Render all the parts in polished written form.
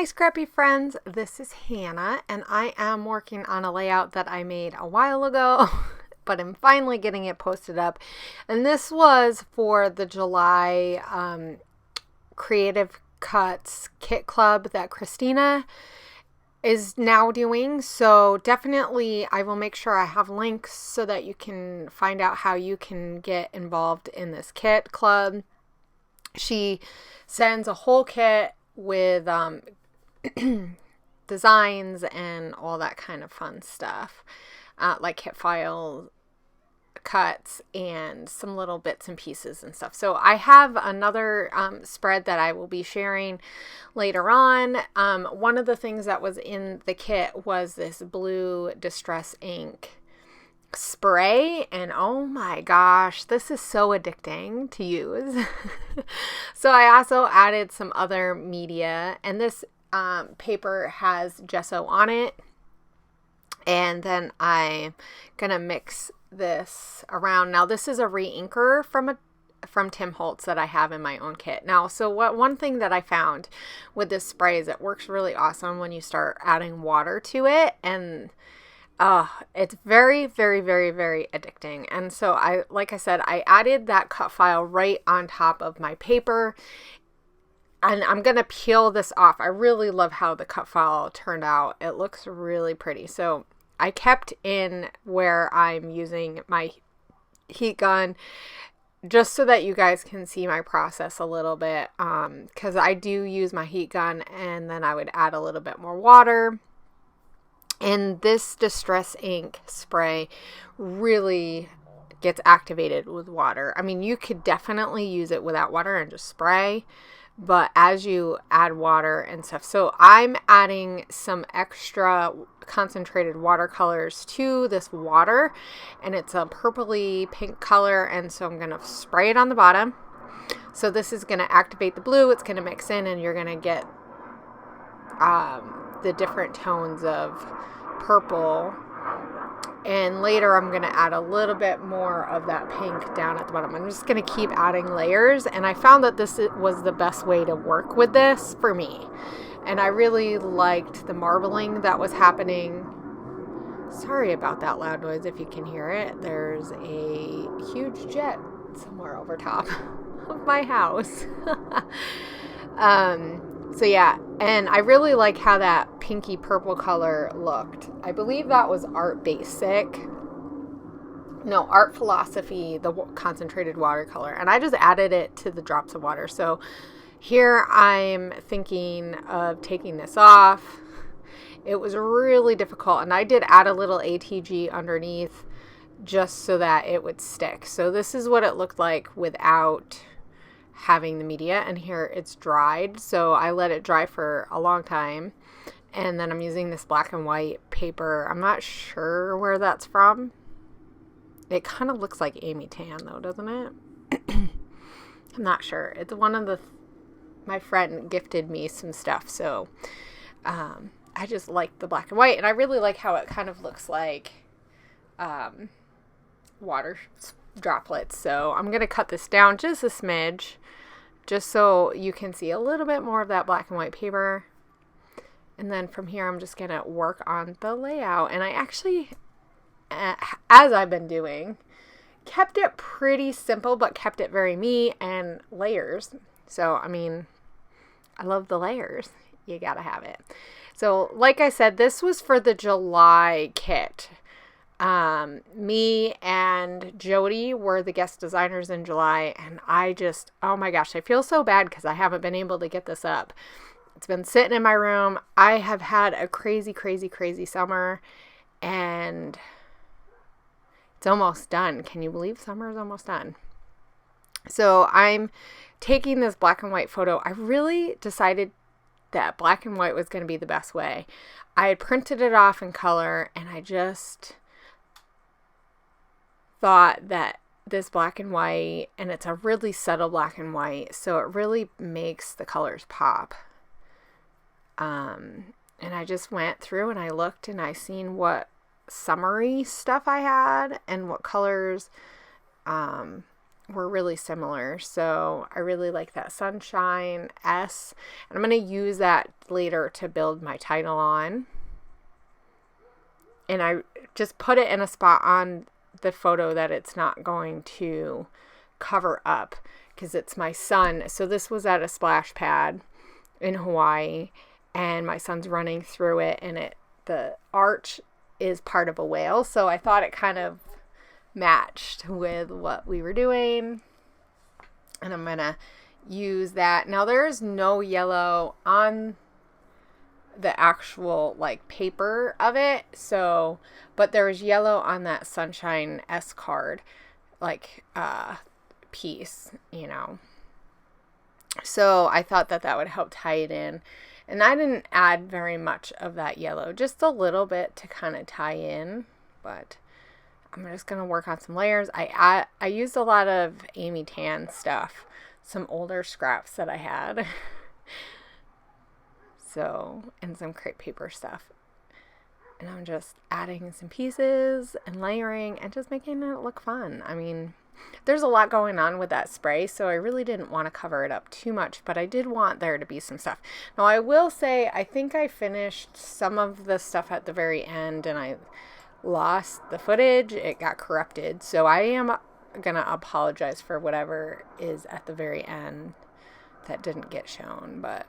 Hi scrappy friends, this is Hannah and I am working on a layout that I made a while ago, but I'm finally getting it posted up. And this was for the July Creative Cuts Kit Club that Khristina is now doing. So definitely I will make sure I have links so that you can find out how you can get involved in this kit club. She sends a whole kit with designs and all that kind of fun stuff, like kit files, cuts, and some little bits and pieces and stuff. So I have another spread that I will be sharing later on. One of the things that was in the kit was this blue distress ink spray, and oh my gosh, this is so addicting to use. So I also added some other media, and this paper has gesso on it, and then I'm gonna mix this around. Now this is a re-inker from Tim Holtz that I have in my own kit. Now, so one thing that I found with this spray is it works really awesome when you start adding water to it, and it's very, very, very, very addicting. And so like I said, I added that cut file right on top of my paper, and I'm going to peel this off. I really love how the cut file turned out. It looks really pretty. So I kept in where I'm using my heat gun just so that you guys can see my process a little bit. 'Cause I do use my heat gun, and then I would add a little bit more water. And this distress ink spray really gets activated with water. I mean, you could definitely use it without water and just spray, but as you add water and stuff. So I'm adding some extra concentrated watercolors to this water, and it's a purpley pink color, and so I'm going to spray it on the bottom. So this is going to activate the blue. It's going to mix in, and you're going to get the different tones of purple, and later I'm going to add a little bit more of that pink down at the bottom. I'm just going to keep adding layers, and I found that this was the best way to work with this for me, and I really liked the marbling that was happening. Sorry about that loud noise if you can hear it. There's a huge jet somewhere over top of my house. So yeah, and I really like how that pinky purple color looked. I believe that was Art Philosophy, the concentrated watercolor. And I just added it to the drops of water. So here I'm thinking of taking this off. It was really difficult, and I did add a little ATG underneath just so that it would stick. So this is what it looked like without having the media, and here it's dried. So I let it dry for a long time, and then I'm using this black and white paper. I'm not sure where that's from. It kind of looks like Amy Tan though, doesn't it? I'm not sure. It's one of my friend gifted me some stuff, so I just like the black and white, and I really like how it kind of looks like water droplets. So I'm gonna cut this down just a smidge, just so you can see a little bit more of that black and white paper. And then from here, I'm just going to work on the layout. And I actually, as I've been doing, kept it pretty simple, but kept it very me and layers. So, I mean, I love the layers. You got to have it. So, like I said, this was for the July kit. Me and Jody were the guest designers in July, and oh my gosh, I feel so bad because I haven't been able to get this up. It's been sitting in my room. I have had a crazy, crazy, crazy summer, and it's almost done. Can you believe summer is almost done? So I'm taking this black and white photo. I really decided that black and white was going to be the best way. I had printed it off in color, and I just thought that this black and white, and it's a really subtle black and white, so it really makes the colors pop. And I just went through and I looked, and I seen what summery stuff I had and what colors were really similar. So I really like that Sunshine S, and I'm going to use that later to build my title on. And I just put it in a spot on the photo that it's not going to cover up because it's my son. So this was at a splash pad in Hawaii, and my son's running through it, and the arch is part of a whale. So I thought it kind of matched with what we were doing, and I'm gonna use that. Now there's no yellow on the actual like paper of it, so but there was yellow on that Sunshine S card like piece, you know, so I thought that would help tie it in. And I didn't add very much of that yellow, just a little bit to kind of tie in, but I'm just going to work on some layers. I used a lot of Amy Tan stuff, some older scraps that I had. So, and some crepe paper stuff. And I'm just adding some pieces and layering and just making it look fun. I mean, there's a lot going on with that spray, so I really didn't want to cover it up too much, but I did want there to be some stuff. Now, I will say, I think I finished some of the stuff at the very end, and I lost the footage. It got corrupted, so I am gonna apologize for whatever is at the very end that didn't get shown. But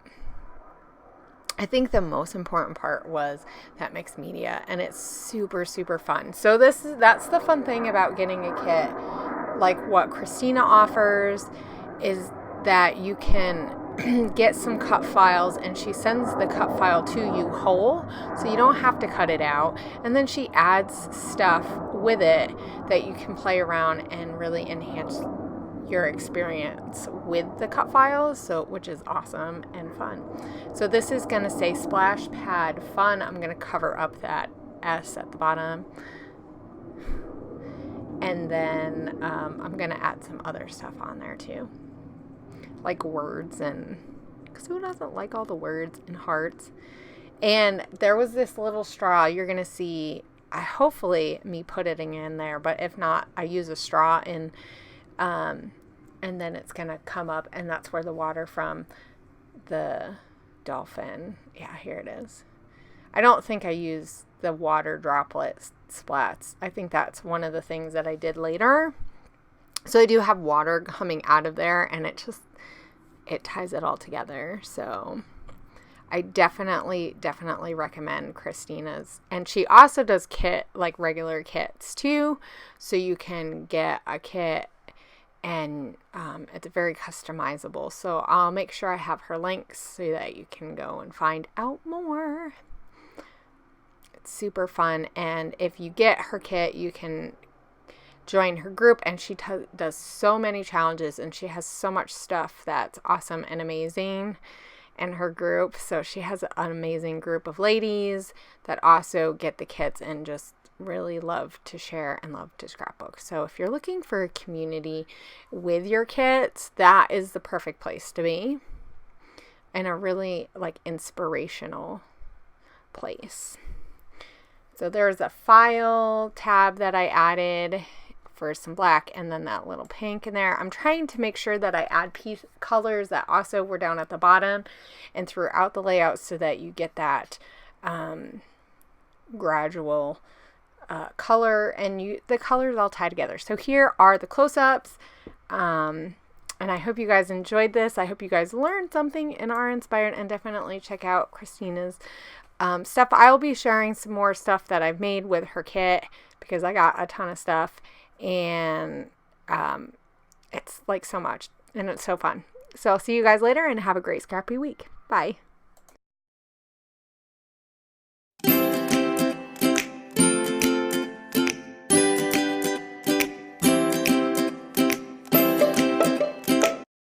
I think the most important part was that mixed media, and it's super, super fun. So that's the fun thing about getting a kit like what Khristina offers, is that you can get some cut files, and she sends the cut file to you whole, so you don't have to cut it out, and then she adds stuff with it that you can play around and really enhance your experience with the cut files, so which is awesome and fun. So this is going to say Splash Pad Fun. I'm going to cover up that S at the bottom, and then I'm going to add some other stuff on there too, like words, and because who doesn't like all the words and hearts. And there was this little straw. You're going to see, hopefully me putting it in there, but if not, I use a straw and then it's going to come up, and that's where the water from the dolphin. Yeah, here it is. I don't think I used the water droplet splats. I think that's one of the things that I did later. So I do have water coming out of there, and it ties it all together. So I definitely recommend Khristina's. And she also does like regular kits too. So you can get a kit, and it's very customizable. So I'll make sure I have her links so that you can go and find out more. It's super fun. And if you get her kit, you can join her group, and she does so many challenges, and she has so much stuff that's awesome and amazing in her group. So she has an amazing group of ladies that also get the kits and just really love to share and love to scrapbook. So if you're looking for a community with your kits, that is the perfect place to be, and a really like inspirational place. So there's a file tab that I added for some black, and then that little pink in there. I'm trying to make sure that I add colors that also were down at the bottom and throughout the layout, so that you get that gradual color, and the colors all tie together. So here are the close-ups, and I hope you guys enjoyed this. I hope you guys learned something and are inspired, and definitely check out Khristina's stuff. I'll be sharing some more stuff that I've made with her kit, because I got a ton of stuff, and it's like so much, and it's so fun. So I'll see you guys later, and have a great scrappy week. Bye.